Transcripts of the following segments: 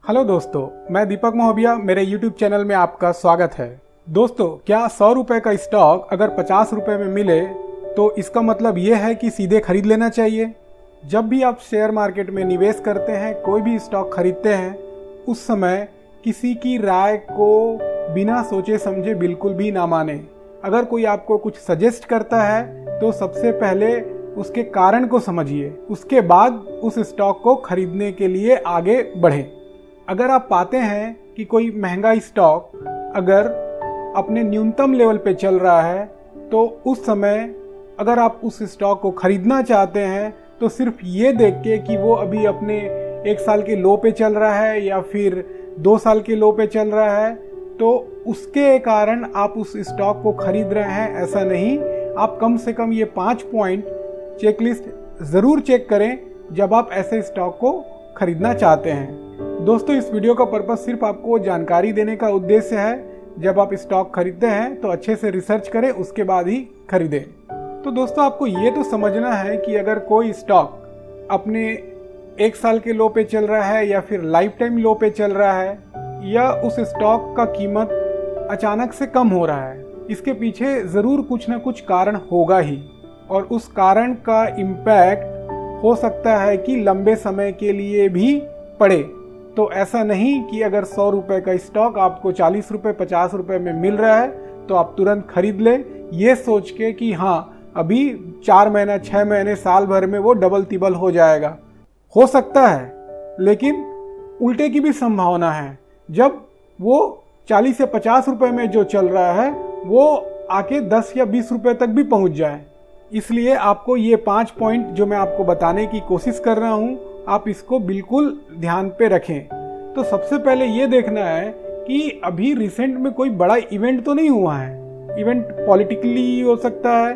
Hello दोस्तों, मैं दीपक महोबिया, मेरे YouTube चैनल में आपका स्वागत है। दोस्तों, क्या 100 रुपये का स्टॉक अगर 50 रुपये में मिले तो इसका मतलब ये है कि सीधे खरीद लेना चाहिए? जब भी आप शेयर मार्केट में निवेश करते हैं, कोई भी स्टॉक खरीदते हैं, उस समय किसी की राय को बिना सोचे समझे बिल्कुल भी ना माने। अगर कोई आपको कुछ सजेस्ट करता है तो सबसे पहले उसके कारण को समझिए, उसके बाद उस स्टॉक को खरीदने के लिए आगे बढ़ें। अगर आप पाते हैं कि कोई महंगा स्टॉक अगर अपने न्यूनतम लेवल पे चल रहा है तो उस समय अगर आप उस स्टॉक को खरीदना चाहते हैं तो सिर्फ ये देख के कि वो अभी अपने 1 साल के लो पे चल रहा है या फिर 2 साल के लो पे चल रहा है तो उसके कारण आप उस स्टॉक को खरीद रहे हैं, ऐसा नहीं। आप कम से कम ये 5 पॉइंट चेकलिस्ट ज़रूर चेक करें जब आप ऐसे स्टॉक को खरीदना चाहते हैं। दोस्तों, इस वीडियो का पर्पस सिर्फ आपको जानकारी देने का उद्देश्य है। जब आप स्टॉक खरीदते हैं तो अच्छे से रिसर्च करें, उसके बाद ही खरीदें। तो दोस्तों, आपको ये तो समझना है कि अगर कोई स्टॉक अपने 1 साल के लो पे चल रहा है या फिर लाइफ टाइम लो पे चल रहा है या उस स्टॉक का कीमत अचानक से कम हो रहा है, इसके पीछे ज़रूर कुछ ना कुछ कारण होगा ही, और उस कारण का इम्पैक्ट हो सकता है कि लंबे समय के लिए भी पड़े। तो ऐसा नहीं कि अगर 100 रुपये का स्टॉक आपको 40 रुपये 50 रुपये में मिल रहा है तो आप तुरंत खरीद लें, ये सोच के कि हाँ अभी 4 महीना 6 महीने साल भर में वो डबल तिबल हो जाएगा। हो सकता है, लेकिन उल्टे की भी संभावना है। जब वो 40 या 50 रुपये में जो चल रहा है वो आके 10 या 20 रुपये तक भी पहुंच जाए। इसलिए आपको ये 5 पॉइंट जो मैं आपको बताने की कोशिश कर रहा हूँ, आप इसको बिल्कुल ध्यान पे रखें। तो सबसे पहले ये देखना है कि अभी रिसेंट में कोई बड़ा इवेंट तो नहीं हुआ है। इवेंट पॉलिटिकली हो सकता है,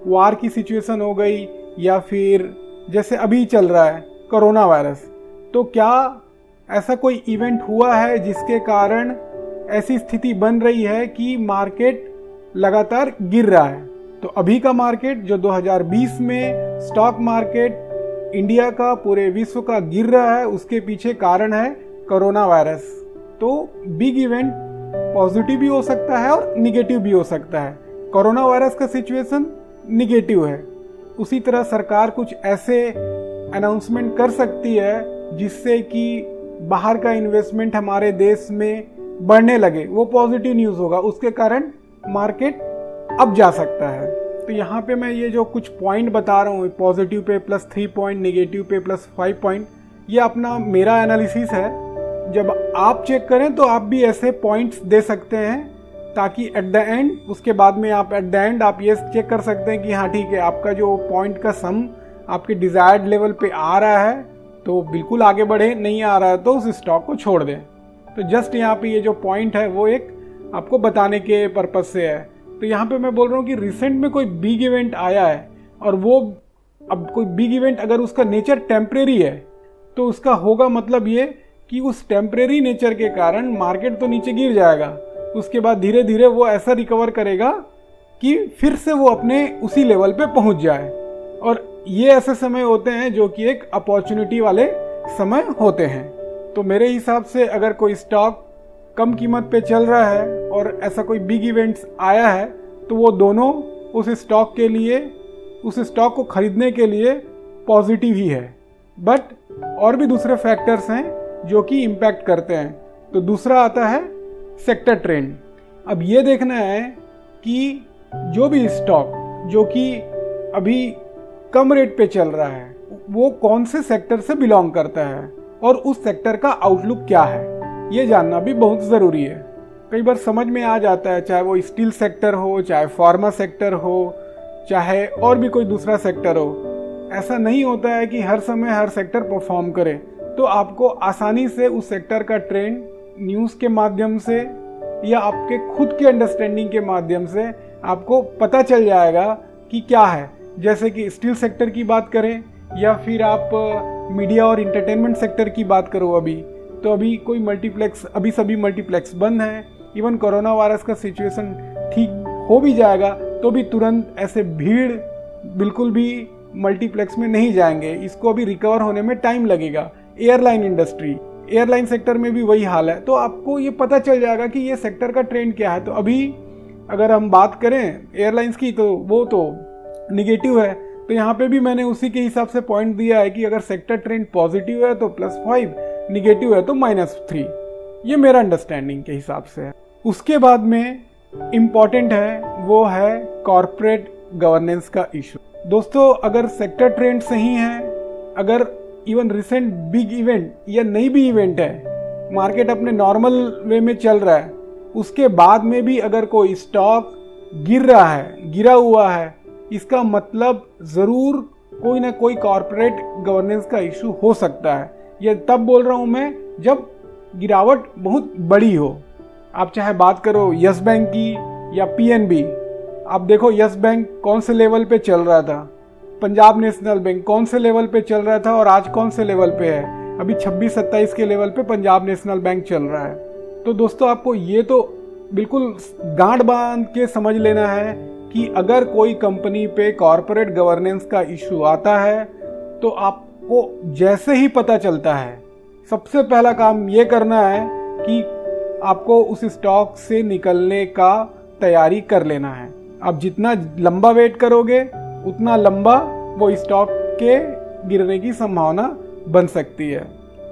वार की सिचुएशन हो गई, या फिर जैसे अभी चल रहा है कोरोना वायरस। तो क्या ऐसा कोई इवेंट हुआ है जिसके कारण ऐसी स्थिति बन रही है कि मार्केट लगातार गिर रहा है? तो अभी का मार्केट जो 2020 में स्टॉक मार्केट इंडिया का पूरे विश्व का गिर रहा है, उसके पीछे कारण है कोरोना वायरस। तो बिग इवेंट पॉजिटिव भी हो सकता है और निगेटिव भी हो सकता है। कोरोना वायरस का सिचुएशन निगेटिव है। उसी तरह सरकार कुछ ऐसे अनाउंसमेंट कर सकती है जिससे कि बाहर का इन्वेस्टमेंट हमारे देश में बढ़ने लगे, वो पॉजिटिव न्यूज़ होगा, उसके कारण मार्केट अब जा सकता है। तो यहाँ पे मैं ये जो कुछ पॉइंट बता रहा हूँ, पॉजिटिव पे +3 पॉइंट, निगेटिव पे +5 पॉइंट, ये अपना मेरा एनालिसिस है। जब आप चेक करें तो आप भी ऐसे पॉइंट्स दे सकते हैं, ताकि एट द एंड, उसके बाद में आप एट द एंड आप ये चेक कर सकते हैं कि हाँ ठीक है, आपका जो पॉइंट का सम आपके डिज़ायर्ड लेवल पे आ रहा है तो बिल्कुल आगे बढ़े, नहीं आ रहा है तो उस स्टॉक को छोड़ दें। तो जस्ट यहाँ पे ये जो पॉइंट है वो एक आपको बताने के पर्पज़ से है। तो यहाँ पे मैं बोल रहा हूँ कि रिसेंट में कोई बिग इवेंट आया है, और वो अब कोई बिग इवेंट अगर उसका नेचर टेम्परेरी है तो उसका होगा मतलब ये कि उस टेम्परेरी नेचर के कारण मार्केट तो नीचे गिर जाएगा, उसके बाद धीरे धीरे वो ऐसा रिकवर करेगा कि फिर से वो अपने उसी लेवल पे पहुँच जाए। और ये ऐसे समय होते हैं जो कि एक अपॉर्चुनिटी वाले समय होते हैं। तो मेरे हिसाब से अगर कोई स्टॉक कम कीमत पे चल रहा है और ऐसा कोई बिग इवेंट्स आया है तो वो दोनों उस स्टॉक के लिए, उस स्टॉक को खरीदने के लिए पॉजिटिव ही है। बट और भी दूसरे फैक्टर्स हैं जो कि इम्पैक्ट करते हैं। तो दूसरा आता है सेक्टर ट्रेंड। अब ये देखना है कि जो भी स्टॉक जो कि अभी कम रेट पे चल रहा है वो कौन से सेक्टर से बिलोंग करता है और उस सेक्टर का आउटलुक क्या है, ये जानना भी बहुत ज़रूरी है। कई बार समझ में आ जाता है, चाहे वो स्टील सेक्टर हो, चाहे फार्मा सेक्टर हो, चाहे और भी कोई दूसरा सेक्टर हो। ऐसा नहीं होता है कि हर समय हर सेक्टर परफॉर्म करे। तो आपको आसानी से उस सेक्टर का ट्रेंड न्यूज़ के माध्यम से या आपके खुद के अंडरस्टैंडिंग के माध्यम से आपको पता चल जाएगा कि क्या है। जैसे कि स्टील सेक्टर की बात करें या फिर आप मीडिया और इंटरटेनमेंट सेक्टर की बात करो, तो अभी कोई मल्टीप्लेक्स, अभी सभी मल्टीप्लेक्स बंद हैं। इवन कोरोना वायरस का सिचुएशन ठीक हो भी जाएगा तो भी तुरंत ऐसे भीड़ बिल्कुल भी मल्टीप्लेक्स में नहीं जाएंगे, इसको अभी रिकवर होने में टाइम लगेगा। एयरलाइन इंडस्ट्री, एयरलाइन सेक्टर में भी वही हाल है। तो आपको ये पता चल जाएगा कि ये सेक्टर का ट्रेंड क्या है। तो अभी अगर हम बात करें एयरलाइंस की तो वो तो निगेटिव है, तो यहाँ पे भी मैंने उसी के हिसाब से पॉइंट दिया है कि अगर सेक्टर ट्रेंड पॉजिटिव है तो +5, निगेटिव है तो -3। ये मेरा अंडरस्टैंडिंग के हिसाब से है। उसके बाद में इम्पॉर्टेंट है वो है कॉर्पोरेट गवर्नेंस का इशू। दोस्तों अगर सेक्टर ट्रेंड सही है, अगर इवन रिसेंट बिग इवेंट या नई भी इवेंट है, मार्केट अपने नॉर्मल वे में चल रहा है, उसके बाद में भी अगर कोई स्टॉक गिर रहा है, गिरा हुआ है, इसका मतलब ज़रूर कोई ना कोई कॉर्पोरेट गवर्नेंस का इशू हो सकता है। ये तब बोल रहा हूँ मैं जब गिरावट बहुत बड़ी हो। आप चाहे बात करो यस बैंक की या पीएनबी, आप देखो यस बैंक कौन से लेवल पे चल रहा था, पंजाब नेशनल बैंक कौन से लेवल पे चल रहा था और आज कौन से लेवल पे है। अभी 26-27 के लेवल पे पंजाब नेशनल बैंक चल रहा है। तो दोस्तों आपको ये तो बिल्कुल गांठ बांध के समझ लेना है कि अगर कोई कंपनी पे कॉर्पोरेट गवर्नेंस का इशू आता है तो आपको जैसे ही पता चलता है, सबसे पहला काम ये करना है कि आपको उस स्टॉक से निकलने का तैयारी कर लेना है। आप जितना लंबा वेट करोगे उतना लंबा वो स्टॉक के गिरने की संभावना बन सकती है।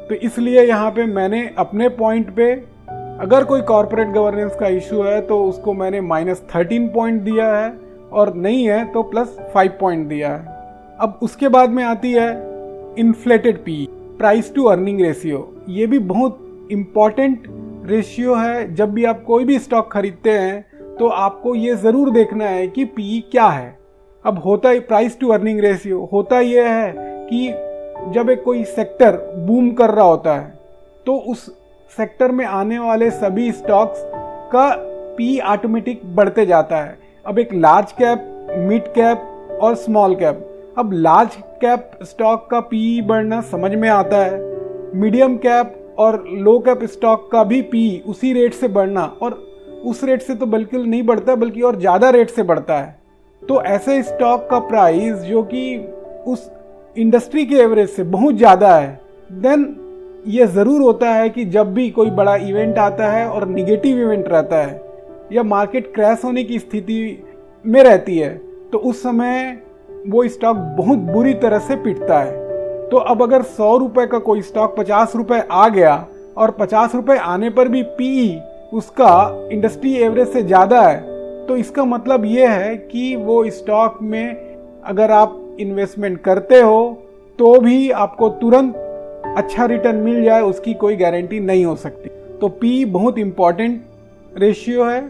तो इसलिए यहाँ पे मैंने अपने पॉइंट पे अगर कोई कॉर्पोरेट गवर्नेंस का इशू है तो उसको मैंने -13 पॉइंट दिया है और नहीं है तो +5 पॉइंट दिया है। अब उसके बाद में आती है inflated P, price to earning ratio. ये भी बहुत इम्पॉर्टेंट रेशियो है। जब भी आप कोई भी स्टॉक खरीदते हैं तो आपको ये ज़रूर देखना है कि पी क्या है। अब होता ही प्राइस टू अर्निंग रेशियो होता ये है कि जब एक कोई सेक्टर बूम कर रहा होता है तो उस सेक्टर में आने वाले सभी स्टॉक्स का पी ऑटोमेटिक बढ़ते जाता है। अब एक लार्ज कैप, मिड कैप और स्मॉल कैप, अब लार्ज कैप स्टॉक का पी बढ़ना समझ में आता है, मीडियम कैप और लो कैप स्टॉक का भी पी उसी रेट से बढ़ना, और उस रेट से तो बिल्कुल नहीं बढ़ता बल्कि और ज़्यादा रेट से बढ़ता है। तो ऐसे स्टॉक का प्राइस जो कि उस इंडस्ट्री के एवरेज से बहुत ज़्यादा है, देन ये ज़रूर होता है कि जब भी कोई बड़ा इवेंट आता है और निगेटिव इवेंट रहता है या मार्केट क्रैश होने की स्थिति में रहती है तो उस समय वो स्टॉक बहुत बुरी तरह से पिटता है। तो अब अगर 100 रुपये का कोई स्टॉक 50 रुपये आ गया और 50 रुपये आने पर भी पी उसका इंडस्ट्री एवरेज से ज़्यादा है, तो इसका मतलब ये है कि वो स्टॉक में अगर आप इन्वेस्टमेंट करते हो तो भी आपको तुरंत अच्छा रिटर्न मिल जाए उसकी कोई गारंटी नहीं हो सकती। तो पी बहुत इम्पॉर्टेंट रेशियो है।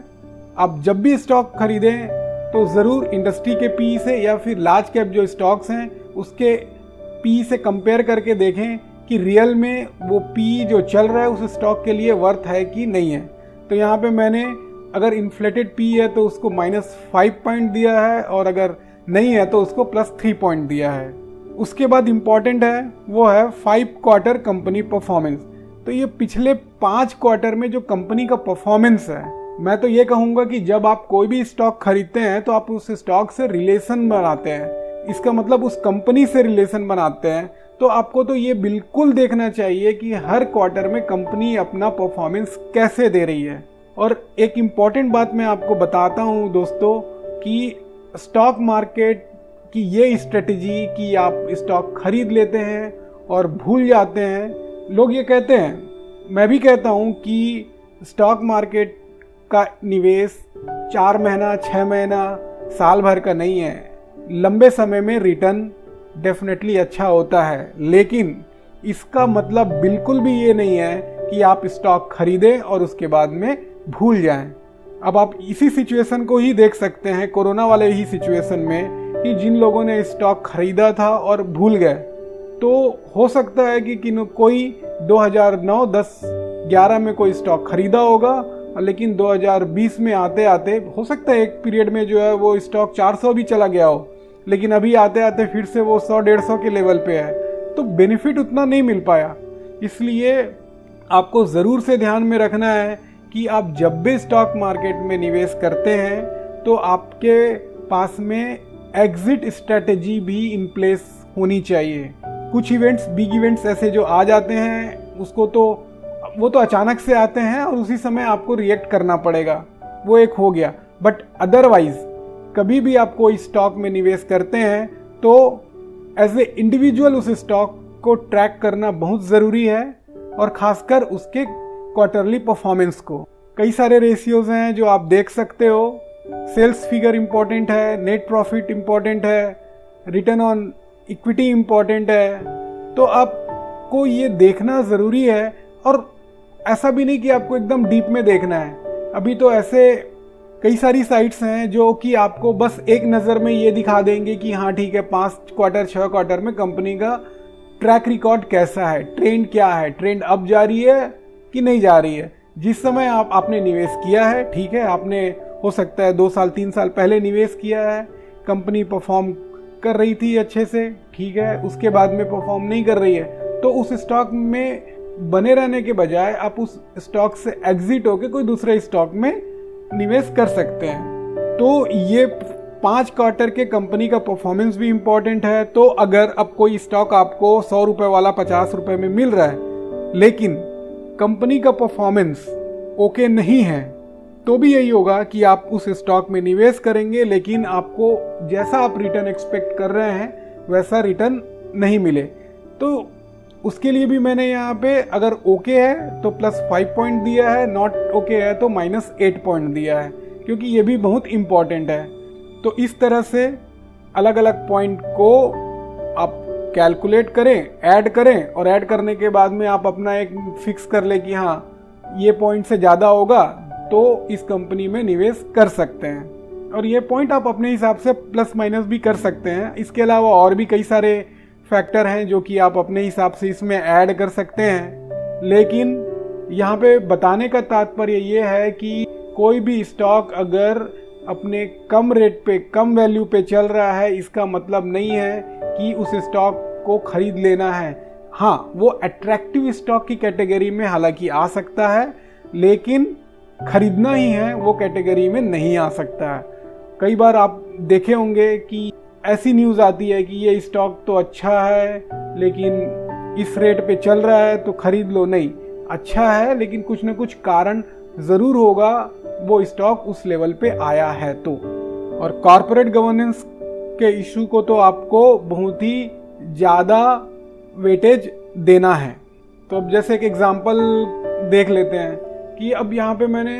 आप जब भी स्टॉक खरीदें तो ज़रूर इंडस्ट्री के पी से या फिर लार्ज कैप जो स्टॉक्स हैं उसके पी से कंपेयर करके देखें कि रियल में वो पी जो चल रहा है उस स्टॉक के लिए वर्थ है कि नहीं है। तो यहाँ पे मैंने अगर इन्फ्लेटेड पी है तो उसको -5 पॉइंट दिया है और अगर नहीं है तो उसको +3 पॉइंट दिया है। उसके बाद इम्पॉर्टेंट है वो है 5 क्वार्टर कंपनी परफॉर्मेंस। तो ये पिछले 5 क्वार्टर में जो कंपनी का परफॉर्मेंस है, मैं तो ये कहूँगा कि जब आप कोई भी स्टॉक खरीदते हैं तो आप उस स्टॉक से रिलेशन बनाते हैं, इसका मतलब उस कंपनी से रिलेशन बनाते हैं। तो आपको तो ये बिल्कुल देखना चाहिए कि हर क्वार्टर में कंपनी अपना परफॉर्मेंस कैसे दे रही है। और एक इम्पॉर्टेंट बात मैं आपको बताता हूँ दोस्तों कि स्टॉक मार्केट की ये स्ट्रेटजी कि आप स्टॉक खरीद लेते हैं और भूल जाते हैं। लोग ये कहते हैं, मैं भी कहता हूँ कि स्टॉक मार्केट का निवेश 4 महीना, 6 महीना, साल भर का नहीं है। लंबे समय में रिटर्न डेफिनेटली अच्छा होता है, लेकिन इसका मतलब बिल्कुल भी ये नहीं है कि आप स्टॉक खरीदें और उसके बाद में भूल जाएं। अब आप इसी सिचुएशन को ही देख सकते हैं, कोरोना वाले ही सिचुएशन में, कि जिन लोगों ने स्टॉक खरीदा था और भूल गए, तो हो सकता है कि कोई 2009, 10, 11 में कोई स्टॉक खरीदा होगा, लेकिन 2020 में आते आते हो सकता है एक पीरियड में जो है वो स्टॉक 400 भी चला गया हो, लेकिन अभी आते आते फिर से वो 100-150 के लेवल पे है, तो बेनिफिट उतना नहीं मिल पाया। इसलिए आपको ज़रूर से ध्यान में रखना है कि आप जब भी स्टॉक मार्केट में निवेश करते हैं तो आपके पास में एग्जिट स्ट्रेटेजी भी इन प्लेस होनी चाहिए। कुछ इवेंट्स, बिग इवेंट्स ऐसे जो आ जाते हैं, उसको तो वो तो अचानक से आते हैं और उसी समय आपको रिएक्ट करना पड़ेगा, वो एक हो गया। बट अदरवाइज कभी भी आप कोई स्टॉक में निवेश करते हैं तो एज ए इंडिविजुअल उस स्टॉक को ट्रैक करना बहुत ज़रूरी है, और ख़ासकर उसके क्वार्टरली परफॉर्मेंस को। कई सारे रेशियोज हैं जो आप देख सकते हो। सेल्स फिगर इम्पॉर्टेंट है, नेट प्रॉफिट इम्पॉर्टेंट है, रिटर्न ऑन इक्विटी इम्पॉर्टेंट है। तो आपको ये देखना ज़रूरी है, और ऐसा भी नहीं कि आपको एकदम डीप में देखना है। अभी तो ऐसे कई सारी साइट्स हैं जो कि आपको बस एक नज़र में ये दिखा देंगे कि हाँ ठीक है, 5 क्वार्टर 6 क्वार्टर में कंपनी का ट्रैक रिकॉर्ड कैसा है, ट्रेंड क्या है, ट्रेंड अप जा रही है कि नहीं जा रही है। जिस समय आपने निवेश किया है, ठीक है, आपने हो सकता है 2 साल 3 साल पहले निवेश किया है, कंपनी परफॉर्म कर रही थी अच्छे से, ठीक है, उसके बाद में परफॉर्म नहीं कर रही है, तो उस स्टॉक में बने रहने के बजाय आप उस स्टॉक से एग्जिट होकर कोई दूसरे स्टॉक में निवेश कर सकते हैं। तो ये 5 क्वार्टर के कंपनी का परफॉर्मेंस भी इम्पॉर्टेंट है। तो अगर अब कोई स्टॉक आपको 100 रुपये वाला 50 रुपये में मिल रहा है, लेकिन कंपनी का परफॉर्मेंस ओके नहीं है, तो भी यही होगा कि आप उस स्टॉक में निवेश करेंगे, लेकिन आपको जैसा आप रिटर्न एक्सपेक्ट कर रहे हैं वैसा रिटर्न नहीं मिले। तो उसके लिए भी मैंने यहाँ पे अगर ओके है तो +5 पॉइंट दिया है, नॉट ओके है तो -8 पॉइंट दिया है, क्योंकि ये भी बहुत इम्पॉर्टेंट है। तो इस तरह से अलग अलग पॉइंट को आप कैलकुलेट करें, ऐड करें, और ऐड करने के बाद में आप अपना एक फिक्स कर ले कि हाँ ये पॉइंट से ज़्यादा होगा तो इस कंपनी में निवेश कर सकते हैं। और ये पॉइंट आप अपने हिसाब से प्लस माइनस भी कर सकते हैं। इसके अलावा और भी कई सारे फैक्टर हैं जो कि आप अपने हिसाब से इसमें ऐड कर सकते हैं। लेकिन यहाँ पे बताने का तात्पर्य ये है कि कोई भी स्टॉक अगर अपने कम रेट पे, कम वैल्यू पे चल रहा है, इसका मतलब नहीं है कि उस स्टॉक को खरीद लेना है। हाँ, वो अट्रैक्टिव स्टॉक की कैटेगरी में हालांकि आ सकता है, लेकिन खरीदना ही है वो कैटेगरी में नहीं आ सकता है। कई बार आप देखे होंगे कि ऐसी न्यूज़ आती है कि ये स्टॉक तो अच्छा है लेकिन इस रेट पे चल रहा है तो खरीद लो। नहीं, अच्छा है लेकिन कुछ न कुछ कारण ज़रूर होगा वो स्टॉक उस लेवल पे आया है तो। और कॉर्पोरेट गवर्नेंस के इशू को तो आपको बहुत ही ज़्यादा वेटेज देना है। तो अब जैसे एक एग्जांपल देख लेते हैं कि अब यहाँ पे मैंने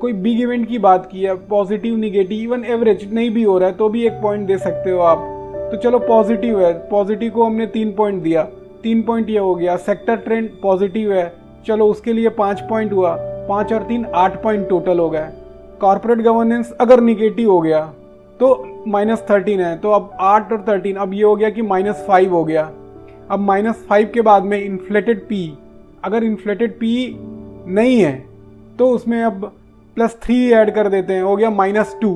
कोई बिग इवेंट की बात की है, पॉजिटिव, निगेटिव, इवन एवरेज नहीं भी हो रहा है तो भी 1 पॉइंट दे सकते हो आप। तो चलो पॉजिटिव है, पॉजिटिव को हमने 3 पॉइंट दिया, 3 पॉइंट ये हो गया। सेक्टर ट्रेंड पॉजिटिव है, चलो उसके लिए 5 पॉइंट हुआ, 5 और 3 8 पॉइंट टोटल हो गए। कॉर्पोरेट गवर्नेंस अगर निगेटिव हो गया तो -13 है, तो अब 8 और 13, अब ये हो गया कि -5 हो गया। अब -5 के बाद में इन्फ्लेटेड पी, अगर इन्फ्लेटेड पी नहीं है तो उसमें अब +3 ऐड कर देते हैं, हो गया -2।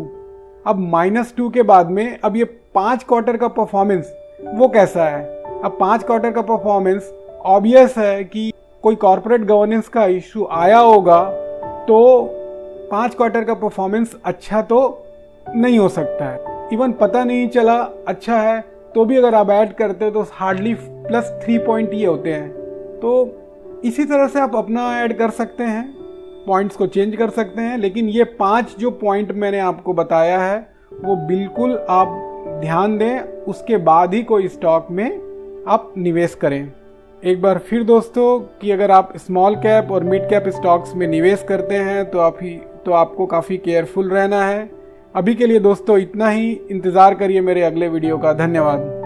अब -2 के बाद में अब ये 5 क्वार्टर का परफॉर्मेंस वो कैसा है। अब 5 क्वार्टर का परफॉर्मेंस ऑब्वियस है कि कोई कॉर्पोरेट गवर्नेंस का इशू आया होगा तो 5 क्वार्टर का परफॉर्मेंस अच्छा तो नहीं हो सकता है। इवन पता नहीं चला अच्छा है तो भी अगर आप ऐड करते हो तो हार्डली +3 पॉइंट ये होते हैं। तो इसी तरह से आप अपना ऐड कर सकते हैं, पॉइंट्स को चेंज कर सकते हैं। लेकिन ये 5 जो पॉइंट मैंने आपको बताया है वो बिल्कुल आप ध्यान दें, उसके बाद ही कोई स्टॉक में आप निवेश करें। एक बार फिर दोस्तों कि अगर आप स्मॉल कैप और मिड कैप स्टॉक्स में निवेश करते हैं तो आपको काफ़ी केयरफुल रहना है। अभी के लिए दोस्तों इतना ही, इंतज़ार करिए मेरे अगले वीडियो का। धन्यवाद।